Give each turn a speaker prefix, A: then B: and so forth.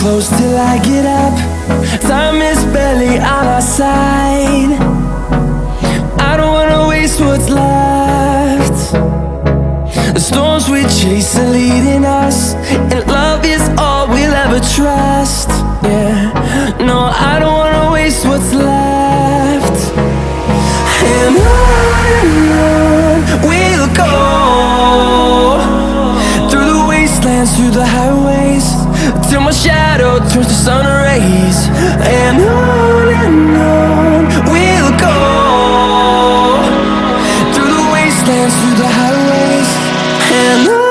A: close till I get up. Time is barely on our side. I don't wanna waste what's left. The storms we chase are leading us, and love is all we'll ever trust. Yeah, no, I don't wanna waste what's left. And on we'll go, through the wastelands, through the highways, till my shadow turns to sun rays. And on we'll go, through the wastelands, through the highways, and on.